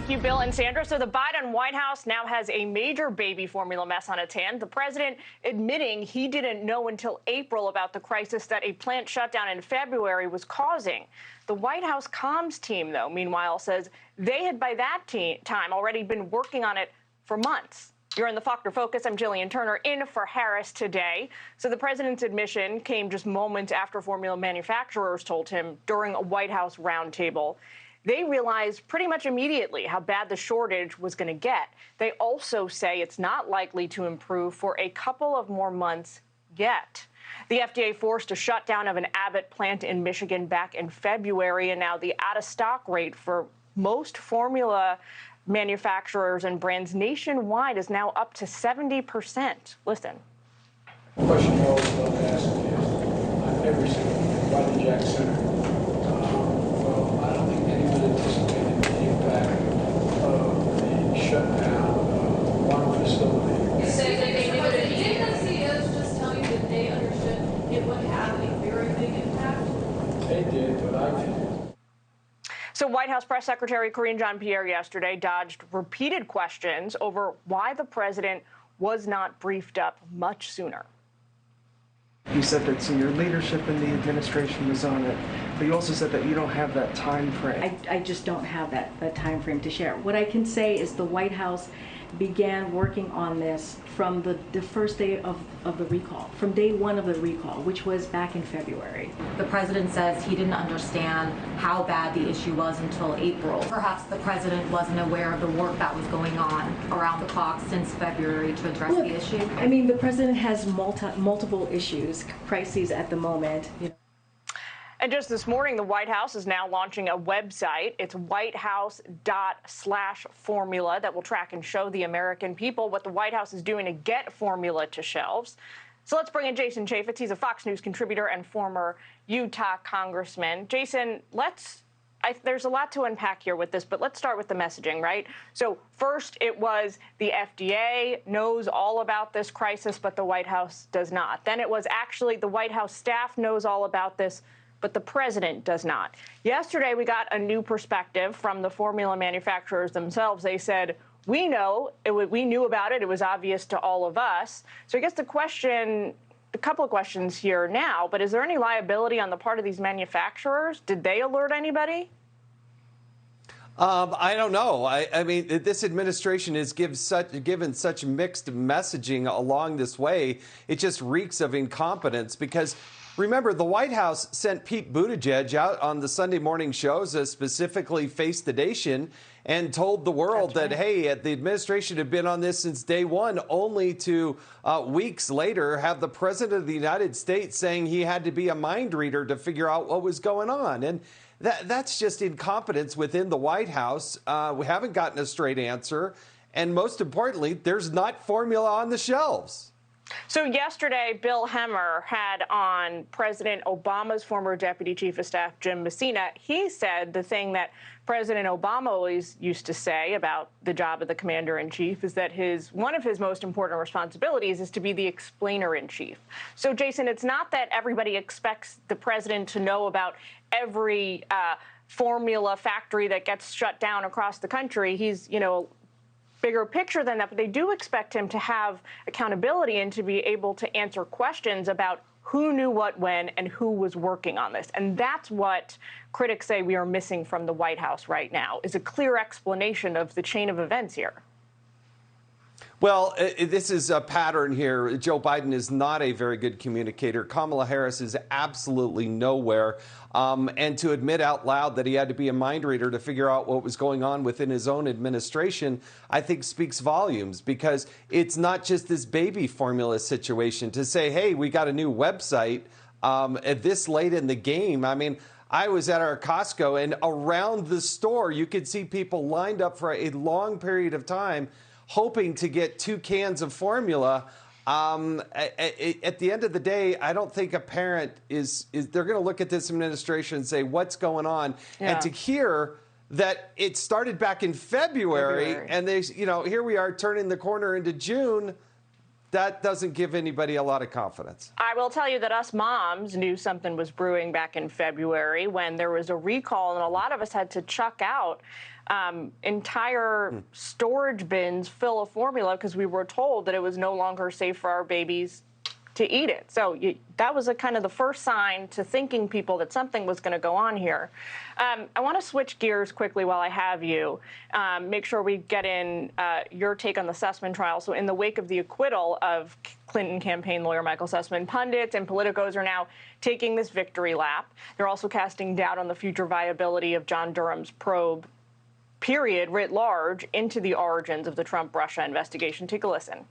Thank you, Bill and Sandra. So the Biden White House now has a major baby formula mess on its hand. The president admitting he didn't know until April about the crisis that a plant shutdown in February was causing. The White House comms team, though, meanwhile, says they had by that time already been working on it for months. You're in the Faulkner Focus. I'm Jillian Turner in for Harris today. So the president's admission came just moments after formula manufacturers told him during a White House roundtable. They realized pretty much immediately how bad the shortage was going to get. They also say it's not likely to improve for a couple of more months yet. The FDA forced a shutdown of an Abbott plant in Michigan back in February, and now the out-of-stock rate for most formula manufacturers and brands nationwide is now up to 70%. Listen. The question I always love to ask is, on every single why the Jack Center? Well, I don't think anyone anticipated the impact of the shutdown of one facility. You say that they knew it. Didn't the CEOs just tell you that they understood it would have a very big impact? They did, but I didn't. So White House Press Secretary Karine Jean-Pierre yesterday dodged repeated questions over why the president was not briefed up much sooner. You said that senior leadership in the administration was on it, but you also said that you don't have that time frame. I just don't have that time frame to share. What I can say is the White House began working on this from the first day of the recall, from day one of the recall, which was back in February. The president says he didn't understand how bad the issue was until April. Perhaps the president wasn't aware of the work that was going on around the clock since February to address the issue. I mean, the president has multiple issues, crises at the moment. You know. And just this morning, the White House is now launching a website. It's whitehouse./formula that will track and show the American people what the White House is doing to get formula to shelves. So let's bring in Jason Chaffetz. He's a Fox News contributor and former Utah Congressman. Jason, there's a lot to unpack here with this, but let's start with the messaging, right? So first, it was the FDA knows all about this crisis, but the White House does not. Then it was actually the White House staff knows all about this, but the president does not. Yesterday, we got a new perspective from the formula manufacturers themselves. They said, we knew about it. It was obvious to all of us. So I guess a couple of questions here now, but is there any liability on the part of these manufacturers? Did they alert anybody? I don't know. I mean, this administration has given such mixed messaging along this way. It just reeks of incompetence because remember, the White House sent Pete Buttigieg out on the Sunday morning shows, specifically Face the Nation, and told the world that, hey, the administration had been on this since day one, only to weeks later have the president of the United States saying he had to be a mind reader to figure out what was going on. And that's just incompetence within the White House. We haven't gotten a straight answer. And most importantly, there's not formula on the shelves. So yesterday, Bill Hemmer had on President Obama's former Deputy Chief of Staff, Jim Messina. He said the thing that President Obama always used to say about the job of the commander-in-chief is that one of his most important responsibilities is to be the explainer-in-chief. So, Jason, it's not that everybody expects the president to know about every formula factory that gets shut down across the country. He's, bigger picture than that, but they do expect him to have accountability and to be able to answer questions about who knew what when and who was working on this. And that's what critics say we are missing from the White House right now, is a clear explanation of the chain of events here. Well, this is a pattern here. Joe Biden is not a very good communicator. Kamala Harris is absolutely nowhere. And to admit out loud that he had to be a mind reader to figure out what was going on within his own administration, I think speaks volumes, because it's not just this baby formula situation to say, hey, we got a new website at this late in the game. I mean, I was at our Costco, and around the store, you could see people lined up for a long period of time hoping to get 2 cans of formula. At the end of the day, I don't think a parent they're going to look at this administration and say, what's going on? Yeah. And to hear that it started back in February. And they, here we are turning the corner into June. that doesn't give anybody a lot of confidence. I will tell you that us moms knew something was brewing back in February when there was a recall, and a lot of us had to chuck out entire storage bins full of formula because we were told that it was no longer safe for our babies to eat it. So that was kind of the first sign to thinking people that something was going to go on here. I want to switch gears quickly while I have you, make sure we get in your take on the Sussmann trial. So in the wake of the acquittal of Clinton campaign lawyer Michael Sussmann, pundits and politicos are now taking this victory lap. They're also casting doubt on the future viability of John Durham's probe, period, writ large, into the origins of the Trump-Russia investigation. Take a listen.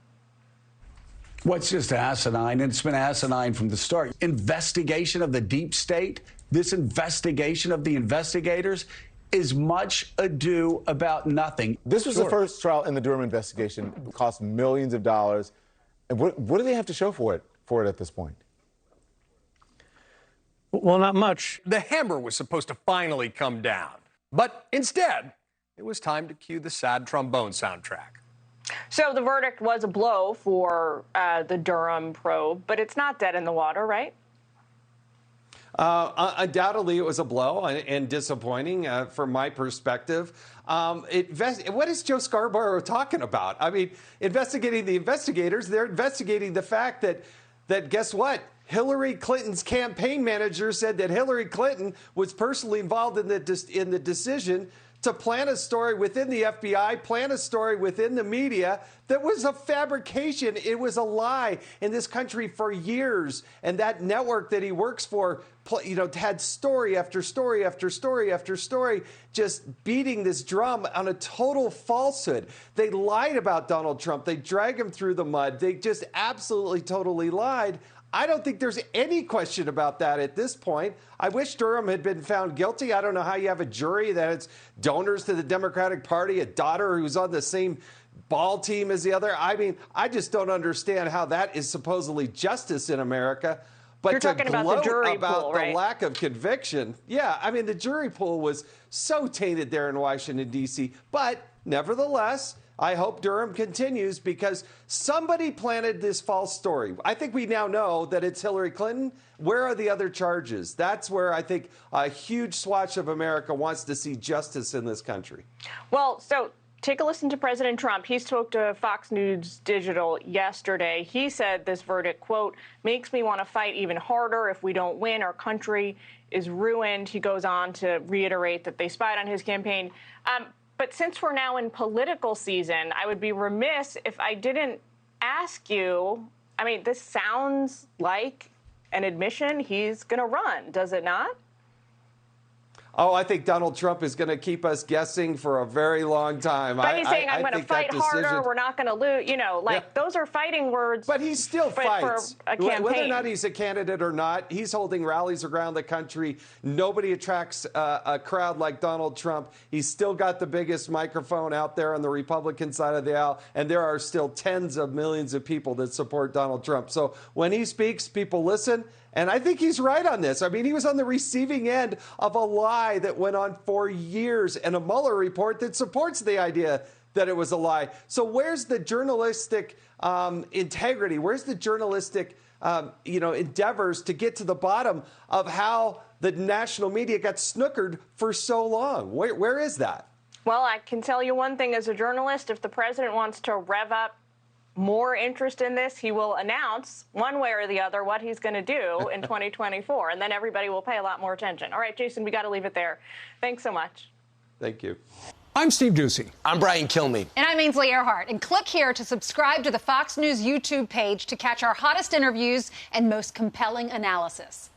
What's just asinine, and it's been asinine from the start. Investigation of the deep state, this investigation of the investigators is much ado about nothing. This was the first trial in the Durham investigation. It cost millions of dollars. And what do they have to show for it at this point? Well, not much. The hammer was supposed to finally come down. But instead, it was time to cue the sad trombone soundtrack. So the verdict was a blow for the Durham probe, but it's not dead in the water, right? Undoubtedly, it was a blow and disappointing from my perspective. What is Joe Scarborough talking about? I mean, investigating the investigators, they're investigating the fact that guess what? Hillary Clinton's campaign manager said that Hillary Clinton was personally involved in the decision to plan a story within the FBI, plan a story within the media that was a fabrication. It was a lie in this country for years. And that network that he works for, had story after story after story after story, just beating this drum on a total falsehood. They lied about Donald Trump. They dragged him through the mud. They just absolutely, totally lied. I don't think there's any question about that at this point. I wish Durham had been found guilty. I don't know how you have a jury that it's donors to the Democratic Party, a daughter who's on the same ball team as the other. I mean, I just don't understand how that is supposedly justice in America. But you're talking about the jury pool, right? The lack of conviction. Yeah, I mean, the jury pool was so tainted there in Washington, D.C. But nevertheless, I hope Durham continues because somebody planted this false story. I think we now know that it's Hillary Clinton. Where are the other charges? That's where I think a huge swatch of America wants to see justice in this country. Well, so take a listen to President Trump. He spoke to Fox News Digital yesterday. He said this verdict, quote, makes me want to fight even harder. If we don't win, our country is ruined. He goes on to reiterate that they spied on his campaign. But since we're now in political season, I would be remiss if I didn't ask you, I mean, this sounds like an admission he's going to run, does it not? Oh, I think Donald Trump is going to keep us guessing for a very long time. But he's saying, I'm going to fight harder, we're not going to lose. Those are fighting words. But he still fights. For a campaign. Whether or not he's a candidate or not, he's holding rallies around the country. Nobody attracts a crowd like Donald Trump. He's still got the biggest microphone out there on the Republican side of the aisle, and there are still tens of millions of people that support Donald Trump. So when he speaks, people listen. And I think he's right on this. I mean, he was on the receiving end of a lie that went on for years and a Mueller report that supports the idea that it was a lie. So where's the journalistic integrity? Where's the journalistic, endeavors to get to the bottom of how the national media got snookered for so long? Where is that? Well, I can tell you one thing as a journalist. If the president wants to rev up more interest in this, he will announce one way or the other what he's going to do in 2024, and then everybody will pay a lot more attention. All right, Jason, we got to leave it there. Thanks so much. Thank you. I'm Steve Doocy. I'm Brian Kilmeade. And I'm Ainsley Earhart. And click here to subscribe to the Fox News YouTube page to catch our hottest interviews and most compelling analysis.